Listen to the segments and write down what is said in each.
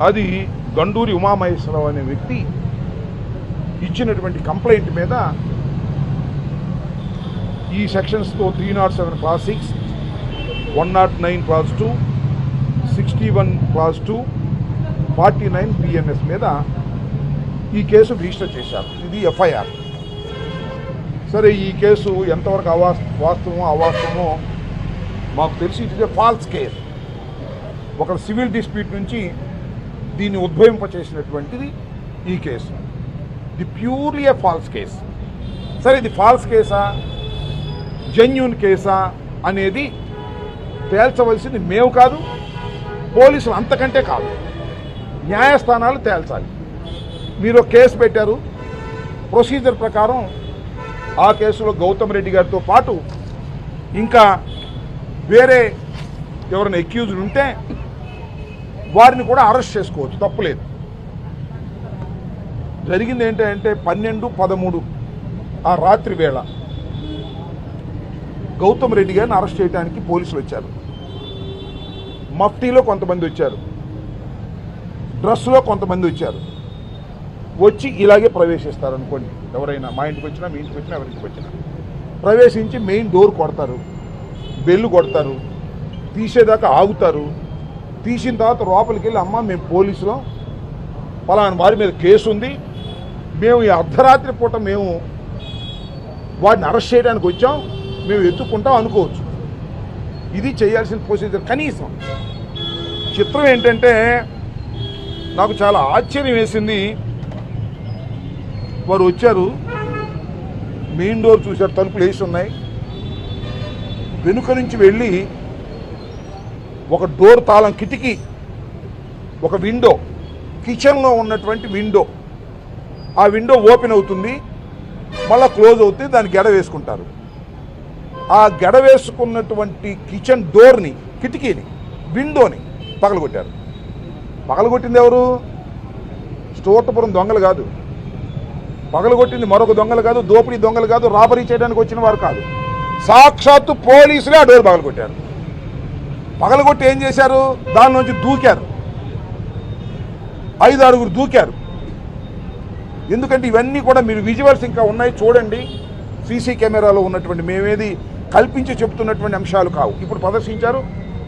అది గండూరి ఉమామహేశ్వరరావు అనే వ్యక్తి ఇచ్చినటువంటి కంప్లైంట్ మీద ఈ సెక్షన్స్తో 307 క్లాస్ 6, 109 క్లాస్ 2, 61 క్లాస్ 2, 49 బిఎన్ఎస్ మీద ఈ కేసు రిజిస్టర్ చేశారు. ఇది ఎఫ్ఐఆర్. సరే, ఈ కేసు ఎంతవరకు వాస్తవమో అవాస్తవమో మాకు తెలిసి it is a false case. ఒక సివిల్ డిస్ప్యూట్ నుంచి దీన్ని ఉద్భవింపచేసినటువంటిది ఈ కేసు. ఇది ప్యూర్లీ ఏ ఫాల్స్ కేస్. సరే, ఇది ఫాల్స్ కేసా జెన్యూన్ కేసా అనేది తేల్చవలసింది మేము కాదు, పోలీసులు అంతకంటే కాదు, న్యాయస్థానాలు తేల్చాలి. మీరు కేసు పెట్టారు, ప్రొసీజర్ ప్రకారం ఆ కేసులో గౌతమ్ రెడ్డి గారితో పాటు ఇంకా వేరే ఎవరైనా అక్యూజ్డ్ ఉంటే వారిని కూడా అరెస్ట్ చేసుకోవచ్చు, తప్పులేదు. జరిగింది ఏంటంటే 12-13 ఆ రాత్రి వేళ గౌతమ్ రెడ్డి గారిని అరెస్ట్ చేయడానికి పోలీసులు వచ్చారు. మఫ్టీలో కొంతమంది వచ్చారు, డ్రెస్లో కొంతమంది వచ్చారు. వచ్చి ఇలాగే ప్రవేశిస్తారు అనుకోండి. ఎవరైనా మా ఇంటికి వచ్చినా, మీ ఇంటికి వచ్చినా, ఎవరింటికి వచ్చినా ప్రవేశించి మెయిన్ డోర్ కొడతారు, బెల్లు కొడతారు, తీసేదాకా ఆగుతారు. తీసిన తర్వాత లోపలికి వెళ్ళి, అమ్మ మేము పోలీసులో పలానా వారి మీద కేసు ఉంది, మేము ఈ అర్ధరాత్రి పూట మేము వాడిని అరెస్ట్ చేయడానికి వచ్చాం, మేము ఎత్తుక్కుంటాం అనుకోవచ్చు. ఇది చేయాల్సిన ప్రొసీజర్. కనీసం చిత్రం ఏంటంటే నాకు చాలా ఆశ్చర్యం వేసింది. వారు వచ్చారు, మెయిన్ డోర్ చూశారు, తలుపులు వేసి ఉన్నాయి. వెనుక నుంచి వెళ్ళి ఒక డోర్ తాళం, కిటికీ, ఒక విండో, కిచెన్లో ఉన్నటువంటి విండో, ఆ విండో ఓపెన్ అవుతుంది, మళ్ళీ క్లోజ్ అవుతుంది, దాన్ని గెడ వేసుకుంటారు. ఆ గెడ వేసుకున్నటువంటి కిచెన్ డోర్ని, కిటికీని, విండోని పగలగొట్టారు. పగలగొట్టింది ఎవరు? స్టోటపురం దొంగలు కాదు, పగలగొట్టింది మరొక దొంగలు కాదు, దోపిడీ దొంగలు కాదు, రాబరీ చేయడానికి వచ్చిన వారు కాదు, సాక్షాత్తు పోలీసులే ఆ డోర్ పగలగొట్టారు. పగలగొట్టి ఏం చేశారు? దాని నుంచి దూకారు, 5 అడుగులు దూకారు. ఎందుకంటే ఇవన్నీ కూడా మీరు విజువల్స్ ఇంకా ఉన్నాయి, చూడండి. సీసీ కెమెరాలో ఉన్నటువంటి, మేమేది కల్పించి చెప్తున్నటువంటి అంశాలు కావు. ఇప్పుడు ప్రదర్శించారు.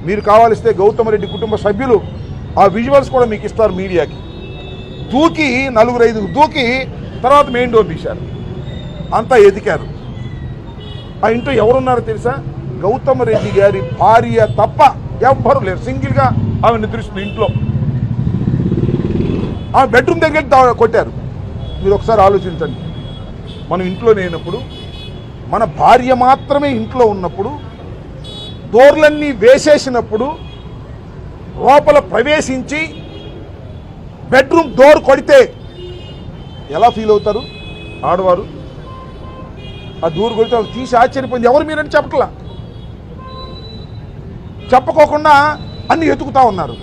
మీరు కావాలిస్తే గౌతమ్ రెడ్డి కుటుంబ సభ్యులు ఆ విజువల్స్ కూడా మీకు ఇస్తారు మీడియాకి. దూకి 4-5 దూకి తర్వాత మెయిన్ డోర్ తీశారు, అంతా ఎదికారు. ఆ ఇంట్లో ఎవరున్నారో తెలుసా? గౌతమ్ రెడ్డి గారి భార్య తప్ప ఎవ్వరూ లేరు. సింగిల్గా ఆమె నిద్రిస్తుంది ఇంట్లో. ఆమె బెడ్రూమ్ దగ్గర కొట్టారు. మీరు ఒకసారి ఆలోచించండి. మనం ఇంట్లో లేనప్పుడు, మన భార్య మాత్రమే ఇంట్లో ఉన్నప్పుడు, డోర్లన్నీ వేసేసినప్పుడు, లోపల ప్రవేశించి బెడ్రూమ్ డోర్ కొడితే ఎలా ఫీల్ అవుతారు ఆడవారు? ఆ డోర్ కొడితే వాళ్ళు తీసి ఆశ్చర్యపోయింది. ఎవరు మీరంటే చెప్పట్లా, చెప్పుకోకుండా అన్ని ఎతుకుతా ఉన్నారు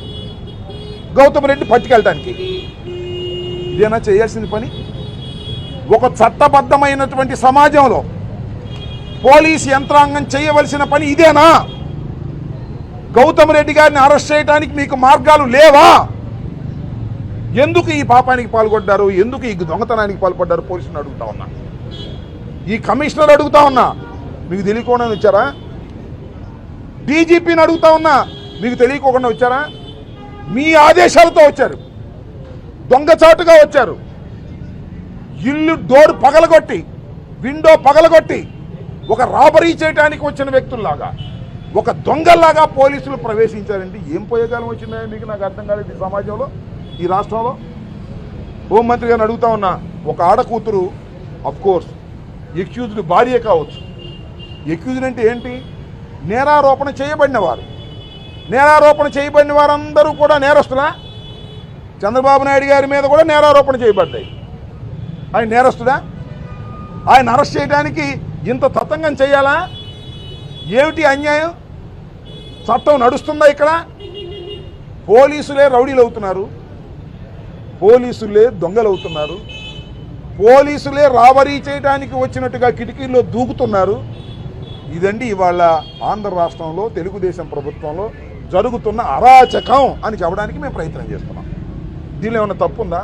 గౌతమ్ రెడ్డి పట్టుకెళ్ళటానికి. ఇదేనా చేయాల్సిన పని? ఒక చట్టబద్ధమైనటువంటి సమాజంలో పోలీసు యంత్రాంగం చేయవలసిన పని ఇదేనా? గౌతమ్ రెడ్డి గారిని అరెస్ట్ చేయడానికి మీకు మార్గాలు లేవా? ఎందుకు ఈ పాపానికి పాల్పడ్డారు? ఎందుకు ఈ దొంగతనానికి పాల్పడ్డారు? పోలీసులను అడుగుతా ఉన్నా, ఈ కమిషనర్ అడుగుతా ఉన్నా, మీకు తెలియకుండా వచ్చారా? డీజీపీని అడుగుతా ఉన్నా, మీకు తెలియకోకుండా వచ్చారా? మీ ఆదేశాలతో వచ్చారు, దొంగచాటుగా వచ్చారు. ఇల్లు డోర్ పగలగొట్టి, విండో పగలగొట్టి, ఒక రాబరీ చేయడానికి వచ్చిన వ్యక్తుల్లాగా, ఒక దొంగల్లాగా పోలీసులు ప్రవేశించారంటే ఏం పోయేకాలం వచ్చిందా మీకు? నాకు అర్థం కాలేదు. ఈ సమాజంలో, ఈ రాష్ట్రంలో హోంమంత్రి గారిని అడుగుతా ఉన్నా. ఒక ఆడకూతురు, అఫ్కోర్స్ ఎక్యూజ్డ్ భార్య కావచ్చు. ఎక్యూజ్డ్ అంటే ఏంటి? నేరారోపణ చేయబడిన వారు. నేరారోపణ చేయబడిన వారందరూ కూడా నేరస్తులా? చంద్రబాబు నాయుడు గారి మీద కూడా నేరారోపణ చేయబడ్డాయి. ఆయన నేరస్తుడా? ఆయన అరెస్ట్ చేయడానికి ఇంత తతంగం చేయాలా? ఏమిటి అన్యాయం? చట్టం నడుస్తుందా ఇక్కడ? పోలీసులే రౌడీలు అవుతున్నారు, పోలీసులే దొంగలు అవుతున్నారు, పోలీసులే రాబరీ చేయడానికి వచ్చినట్టుగా కిటికీల్లో దూకుతున్నారు. ఇదండి ఇవాళ ఆంధ్ర రాష్ట్రంలో తెలుగుదేశం ప్రభుత్వంలో జరుగుతున్న అరాచకం అని చెప్పడానికి మేము ప్రయత్నం చేస్తున్నాం. దీనిలో ఏమైనా తప్పు ఉందా?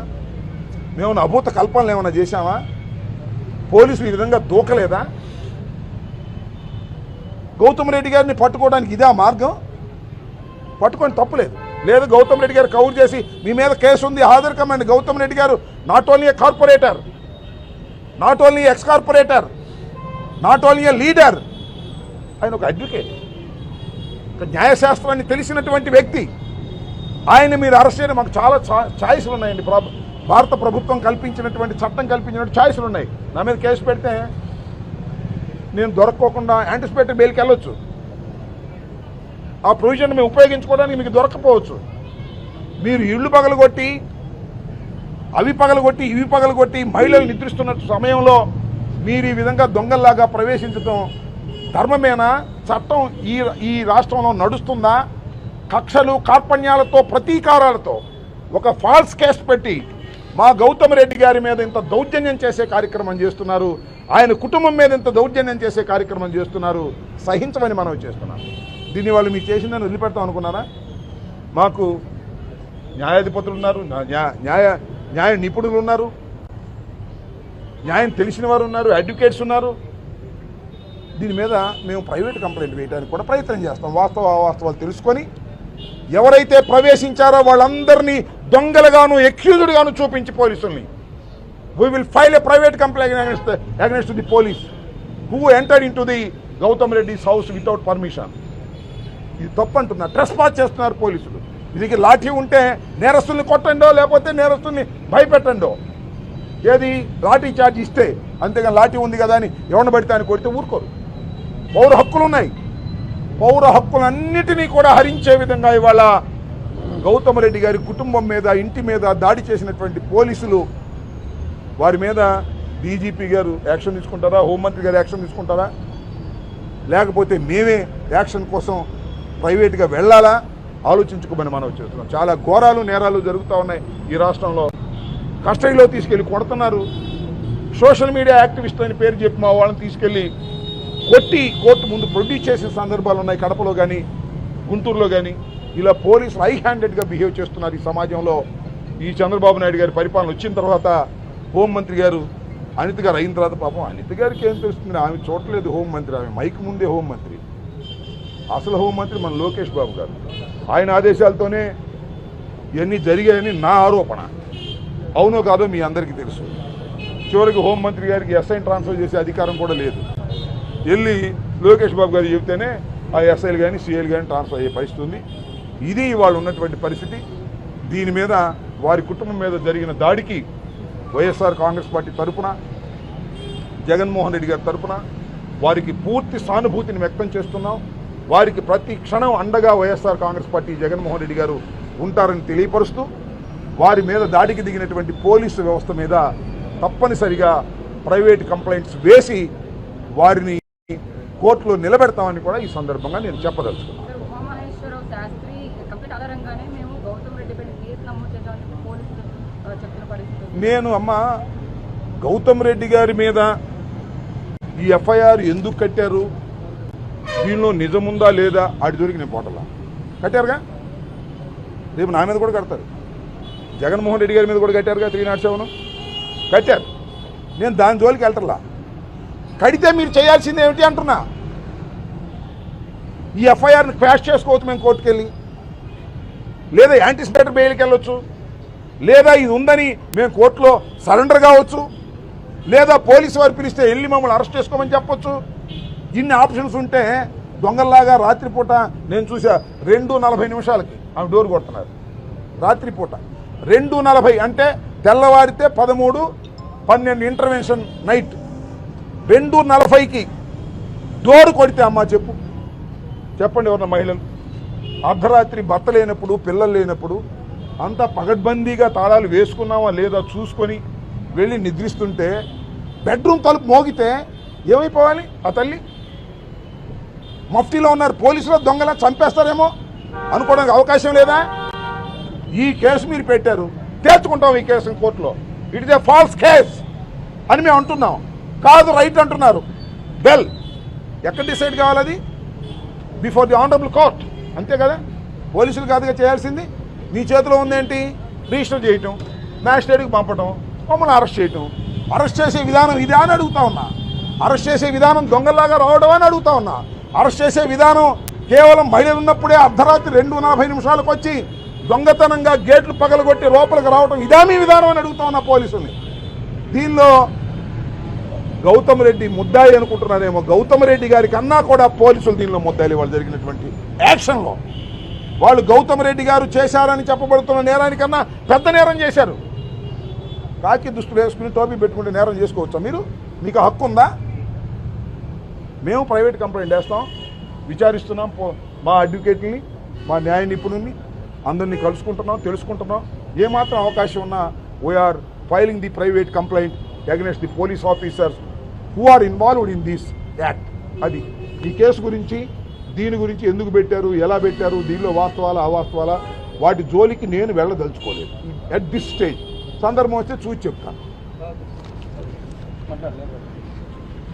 మేమన్నా అభూత కల్పనలు ఏమైనా చేశామా? పోలీసులు ఈ విధంగా దూకలేదా? గౌతమ్ రెడ్డి గారిని పట్టుకోవడానికి ఇదే మార్గం? పట్టుకొని తప్పులేదు. లేదు గౌతమ్ రెడ్డి గారు కవర్ చేసి మీ మీద కేసు ఉంది, హాజరు కమ్మండి. గౌతమ్ రెడ్డి గారు not only A corporator, not only ex corporator, not only A leader, ఆయన ఒక అడ్వకేట్, ఒక న్యాయశాస్త్రాన్ని తెలిసినటువంటి వ్యక్తి. ఆయన్ని మీరు అరెస్ట్ చేయడం మాకు చాలా ఛాయిస్లు ఉన్నాయండి. భారత ప్రభుత్వం కల్పించినటువంటి చట్టం కల్పించినటువంటి ఛాయిస్లు ఉన్నాయి. నా మీద కేసు పెడితే నేను దొరక్కోకుండా యాంటిసిపేటరీ బెయిల్కి వెళ్ళొచ్చు. ఆ ప్రొవిజన్ మేము ఉపయోగించుకోవడానికి మీకు దొరకపోవచ్చు. మీరు ఇళ్ళు పగలగొట్టి, అవి పగలగొట్టి, ఇవి పగలగొట్టి మహిళలు నిద్రిస్తున్న సమయంలో మీరు ఈ విధంగా దొంగల్లాగా ప్రవేశించడం ధర్మమేనా? చట్టం ఈ రాష్ట్రంలో నడుస్తుందా? కక్షలు కార్పణ్యాలతో ప్రతీకారాలతో ఒక ఫాల్స్ కేసు పెట్టి మా గౌతమ్ రెడ్డి గారి మీద ఇంత దౌర్జన్యం చేసే కార్యక్రమం చేస్తున్నారు. ఆయన కుటుంబం మీద ఇంత దౌర్జన్యం చేసే కార్యక్రమం చేస్తున్నారు. సహించమని మనం చేస్తున్నాం. దీన్ని వాళ్ళు మీకు చేసిందని వదిలిపెడతాం అనుకున్నారా? మాకు న్యాయాధిపతులు ఉన్నారు, న్యాయ నిపుణులు ఉన్నారు, న్యాయం తెలిసిన వారు ఉన్నారు, అడ్వకేట్స్ ఉన్నారు. దీని మీద మేము ప్రైవేట్ కంప్లైంట్ వేయడానికి కూడా ప్రయత్నం చేస్తాం. వాస్తవాలు తెలుసుకొని ఎవరైతే ప్రవేశించారో వాళ్ళందరినీ దొంగలుగాను ఎక్యూజ్డ్గాను చూపించి పోలీసుల్ని we will file a private complaint against the police who entered in to the Gautam Reddy's house without permission. ఇది తప్పంటున్నారు. ట్రెస్పాస్ చేస్తున్నారు పోలీసులు. ఇది లాఠీ ఉంటే నేరస్తుల్ని కొట్టండో, లేకపోతే నేరస్తుల్ని భయపెట్టండో. ఏది లాఠీ చార్జ్ ఇస్తే, అంతేగాని లాఠీ ఉంది కదా అని ఎవరిని పడితే అని కొడితే ఊరుకోరు. పౌర హక్కులు ఉన్నాయి. పౌర హక్కులన్నిటినీ కూడా హరించే విధంగా ఇవాళ గౌతమ్ రెడ్డి గారి కుటుంబం మీద, ఇంటి మీద దాడి చేసినటువంటి పోలీసులు, వారి మీద డీజీపీ గారు యాక్షన్ తీసుకుంటారా, హోంమంత్రి గారు యాక్షన్ తీసుకుంటారా, లేకపోతే మేమే యాక్షన్ కోసం ప్రైవేట్గా వెళ్ళాలా ఆలోచించుకోమని మనం చేస్తున్నాం. చాలా ఘోరాలు నేరాలు జరుగుతూ ఉన్నాయి ఈ రాష్ట్రంలో. కస్టడీలో తీసుకెళ్ళి కొడుతున్నారు. సోషల్ మీడియా యాక్టివిస్ట్ అని పేరు చెప్పి మా వాళ్ళని తీసుకెళ్ళి కొట్టి కోర్టు ముందు ప్రొడ్యూస్ చేసే సందర్భాలు ఉన్నాయి. కడపలో కానీ గుంటూరులో కానీ ఇలా పోలీసులు హై హ్యాండెడ్గా బిహేవ్ చేస్తున్నారు ఈ సమాజంలో. ఈ చంద్రబాబు నాయుడు గారి పరిపాలన వచ్చిన తర్వాత హోంమంత్రి గారు అనిత గారు అయిన తర్వాత పాపం అనిత గారికి ఏం తెలుస్తుంది? ఆమె చూడలేదు హోంమంత్రి, ఆమె మైక్ ముందే హోంమంత్రి. అసలు హోంమంత్రి మన లోకేష్ బాబు గారు. ఆయన ఆదేశాలతోనే ఇవన్నీ జరిగాయని నా ఆరోపణ. అవునో కాదో మీ అందరికీ తెలుసు. చివరికి హోంమంత్రి గారికి ఎస్ఐని ట్రాన్స్ఫర్ చేసే అధికారం కూడా లేదు. వెళ్ళి లోకేష్ బాబు గారు చెబితేనే ఆ ఎస్ఐలు కానీ సిఐలు కానీ ట్రాన్స్ఫర్ అయ్యే పరిస్థితి ఉంది. ఇది ఇవాళ ఉన్నటువంటి పరిస్థితి. దీని మీద వారి కుటుంబం మీద జరిగిన దాడికి వైఎస్ఆర్ కాంగ్రెస్ పార్టీ తరఫున, జగన్మోహన్ రెడ్డి గారి తరఫున వారికి పూర్తి సానుభూతిని వ్యక్తం చేస్తున్నాం. వారికి ప్రతి క్షణం అండగా వైఎస్ఆర్ కాంగ్రెస్ పార్టీ, జగన్మోహన్ రెడ్డి గారు ఉంటారని తెలియపరుస్తూ, వారి మీద దాడికి దిగినటువంటి పోలీసు వ్యవస్థ మీద తప్పనిసరిగా ప్రైవేట్ కంప్లైంట్స్ వేసి వారిని కోర్టులో నిలబెడతామని కూడా ఈ సందర్భంగా నేను చెప్పదలుచుకున్నాను. నేను గౌతమ్ రెడ్డి గారి మీద ఈ ఎఫ్ఐఆర్ ఎందుకు కట్టారు, దీనిలో నిజముందా లేదా ఆడి దొరికి నేను పోటలా. కట్టారుగా, రేపు నా మీద కూడా కడతారు. జగన్మోహన్ రెడ్డి గారి మీద కూడా కట్టారుగా 307 కట్టారు. నేను దాని జోలికి వెళ్తలా. కడితే మీరు చేయాల్సింది ఏమిటి అంటున్నా? ఈ ఎఫ్ఐఆర్ని క్వాష్ చేసుకోవచ్చు మేము కోర్టుకెళ్ళి, లేదా యాంటిసిపేటరీ బెయిల్కి వెళ్ళొచ్చు, లేదా ఇది ఉందని మేము కోర్టులో సరెండర్ కావచ్చు, లేదా పోలీసు వారు పిలిస్తే వెళ్ళి మమ్మల్ని అరెస్ట్ చేసుకోమని చెప్పొచ్చు. ఇన్ని ఆప్షన్స్ ఉంటే దొంగల్లాగా రాత్రిపూట నేను చూసా 2:40 ఆమె డోర్ కొడుతున్నారు. రాత్రిపూట 2:40 అంటే తెల్లవారితే 13-12 ఇంటర్వెన్షన్ నైట్. 2:40కి డోర్ కొడితే అమ్మా చెప్పండి ఎవరన్నా మహిళలు అర్ధరాత్రి భర్త లేనప్పుడు, పిల్లలు లేనప్పుడు అంతా పగడ్బందీగా తాళాలు వేసుకున్నావా లేదా చూసుకొని వెళ్ళి నిద్రిస్తుంటే బెడ్రూమ్ తలుపు మోగితే ఏమైపోవాలి ఆ తల్లి? మఫ్టీలో ఉన్నారు పోలీసులు, దొంగలా చంపేస్తారేమో అనుకోవడానికి అవకాశం లేదా? ఈ కేసు మీరు పెట్టారు, తేల్చుకుంటాం ఈ కేసుని కోర్టులో. It is a falls case అని మేము అంటున్నాం. కాదు రైట్ అంటున్నారు. బెల్ ఎక్కడ డిసైడ్ కావాలి? అది బిఫోర్ ది ఆనరబుల్ కోర్ట్, అంతే కదా. పోలీసులు కాదుగా చేయాల్సింది. మీ చేతిలో ఉందేంటి? రిజిస్టర్ చేయటం, మ్యాజిస్ట్రేట్కి పంపడం, మమ్మల్ని అరెస్ట్ చేయటం. అరెస్ట్ చేసే విధానం ఇదే అని అడుగుతా ఉన్నా. అరెస్ట్ చేసే విధానం దొంగల్లాగా రావడం అని అడుగుతా ఉన్నా. అరెస్ట్ చేసే విధానం కేవలం మహిళలు ఉన్నప్పుడే అర్ధరాత్రి 2:40 వచ్చి దొంగతనంగా గేట్లు పగలగొట్టి లోపలికి రావడం ఇదే మీ విధానం అని అడుగుతా ఉన్నా పోలీసుల్ని. దీనిలో గౌతమ్ రెడ్డి ముద్దాయి అనుకుంటున్నారేమో. గౌతమ్ రెడ్డి గారి కన్నా కూడా పోలీసులు దీనిలో ముద్దాయిలు. వాళ్ళు జరిగినటువంటి యాక్షన్లో వాళ్ళు గౌతమ్ రెడ్డి గారు చేశారని చెప్పబడుతున్న నేరానికన్నా పెద్ద నేరం చేశారు. కాకి దుస్తులు వేసుకుని టోపీ పెట్టుకుంటే నేరం చేసుకోవచ్చా మీరు? మీకు హక్కు ఉందా? మేము ప్రైవేట్ కంప్లైంట్ వేస్తాం, విచారిస్తున్నాం. మా అడ్వకేట్ని, మా న్యాయ నిపుణుల్ని అందరినీ కలుసుకుంటున్నాం, తెలుసుకుంటున్నాం. ఏమాత్రం అవకాశం ఉన్నా we are filing the private complaint against the police officers who are involved in this act. అది ఈ కేసు గురించి, దీని గురించి ఎందుకు పెట్టారు, ఎలా పెట్టారు, దీనిలో వాస్తవాలా అవాస్తవాలా, వాటి జోలికి నేను వెళ్ళదలుచుకోలేదు అట్ దిస్ స్టేజ్. సందర్భం వస్తే చూసి చెప్తాను.